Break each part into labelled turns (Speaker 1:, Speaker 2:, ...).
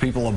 Speaker 1: People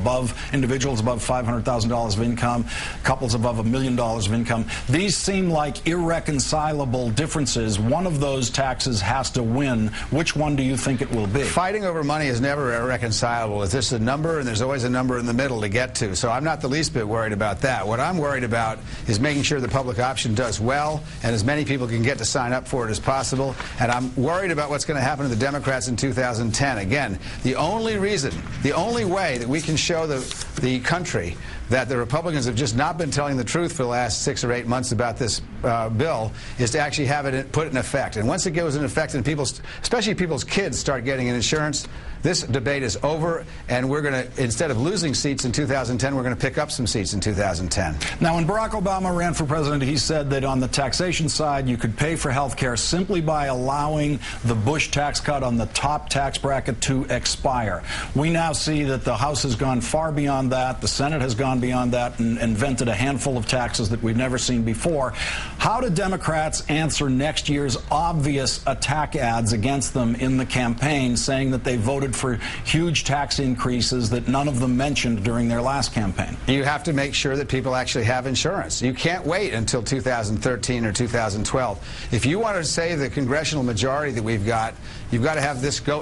Speaker 1: individuals above $500,000 of income, couples above $1 million of income. These seem like irreconcilable differences. One of those taxes has to win. Which one do you think it will be?
Speaker 2: Fighting over money is never irreconcilable. It's just a number, and there's always a number in the middle to get to. So I'm not the least bit worried about that. What I'm worried about is making sure the public option does well, and as many people can get to sign up for it as possible. And I'm worried about what's going to happen to the Democrats in 2010. Again, the only way that we can show the country that the Republicans have just not been telling the truth for the last 6 or 8 months about this bill is to actually have it put in effect. And once it goes in effect and especially people's kids start getting insurance, this debate is over, and we're going to, instead of losing seats in 2010, we're going to pick up some seats in 2010.
Speaker 1: Now, when Barack Obama ran for president, he said that on the taxation side, you could pay for health care simply by allowing the Bush tax cut on the top tax bracket to expire. We now see that the House has gone far beyond that. The Senate has gone beyond that and invented a handful of taxes that we've never seen before. How do Democrats answer next year's obvious attack ads against them in the campaign, saying that they voted for huge tax increases that none of them mentioned during their last campaign?
Speaker 2: You have to make sure that people actually have insurance. You can't wait until 2013 or 2012. If you want to save the congressional majority that we've got, you've got to have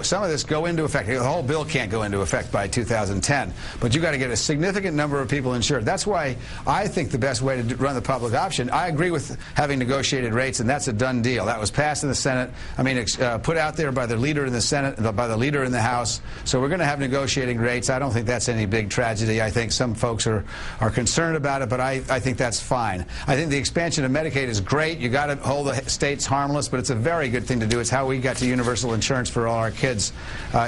Speaker 2: some of this go into effect. The whole bill can't go into effect by 2010, but you've got to get a significant number of people insured. That's why I think the best way to run the public option, I agree with having negotiated rates, and that's a done deal. That was passed in the Senate. I mean, put out there by the leader in the Senate, by the leader in the House. So we're going to have negotiating rates. I don't think that's any big tragedy. I think some folks are concerned about it, but I think that's fine. I think the expansion of Medicaid is great. You got to hold the states harmless, but it's a very good thing to do. It's how we got to universal insurance for all our kids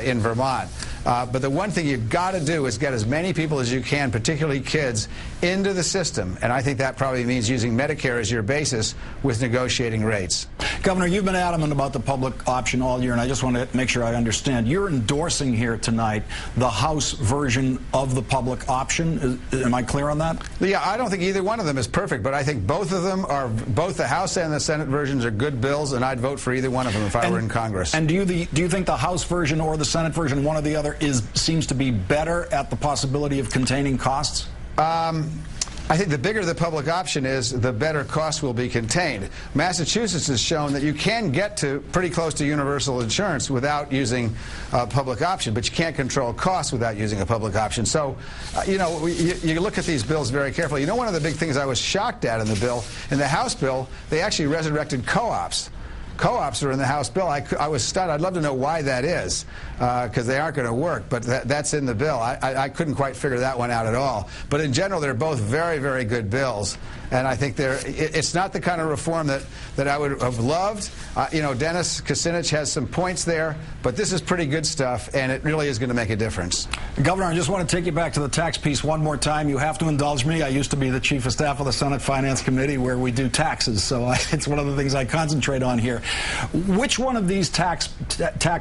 Speaker 2: in Vermont. But the one thing you've got to do is get as many people as you can, particularly kids, into the system. And I think that probably means using Medicare as your basis with negotiating rates.
Speaker 1: Governor, you've been adamant about the public option all year, and I just want to make sure I understand. You're endorsing here tonight the House version of the public option. Am I clear on that?
Speaker 2: Yeah, I don't think either one of them is perfect, but I think both of them are, both the House and the Senate versions are good bills, and I'd vote for either one of them if I were in Congress.
Speaker 1: And do you think the House version or the Senate version, one or the other, seems to be better at the possibility of containing costs?
Speaker 2: I think the bigger the public option is, the better costs will be contained. Massachusetts has shown that you can get to pretty close to universal insurance without using a public option, but you can't control costs without using a public option. So, you know, you look at these bills very carefully. You know, one of the big things I was shocked at in the bill, in the House bill, they actually resurrected co-ops. Co-ops are in the House bill. I was stunned. I'd love to know why that is, because they aren't going to work, but that's in the bill. I couldn't quite figure that one out at all. But in general, they're both very, very good bills, and I think it's not the kind of reform that I would have loved. You know, Dennis Kucinich has some points there, but this is pretty good stuff, and it really is going to make a difference.
Speaker 1: Governor, I just want to take you back to the tax piece one more time. You have to indulge me. I used to be the chief of staff of the Senate Finance Committee, where we do taxes, so it's one of the things I concentrate on here. Which one of these tax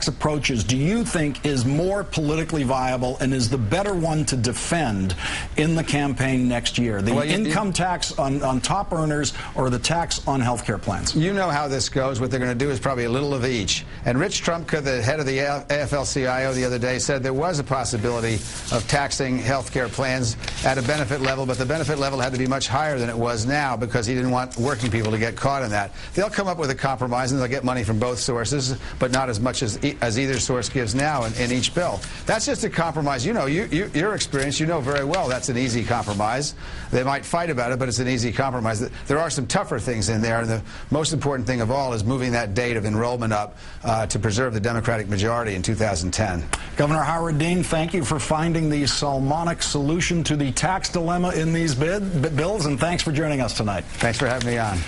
Speaker 1: approaches do you think is more politically viable and is the better one to defend in the campaign next year? The income tax on top earners or the tax on health care plans? You
Speaker 2: know how this goes. What they're going to do is probably a little of each. And Rich Trumka, the head of the AFL-CIO the other day, said there was a possibility of taxing health care plans at a benefit level, but the benefit level had to be much higher than it was now because he didn't want working people to get caught in that. They'll come up with a compromise, and they'll get money from both sources, but not as much as either source gives now in each bill. That's just a compromise. You know, your experience, you know very well that's an easy compromise. They might fight about it, but it's an easy compromise. There are some tougher things in there, and the most important thing of all is moving that date of enrollment up to preserve the Democratic majority in 2010.
Speaker 1: Governor Howard Dean, thank you for finding the Solomonic solution to the tax dilemma in these bills, and thanks for joining us tonight.
Speaker 2: Thanks for having me on.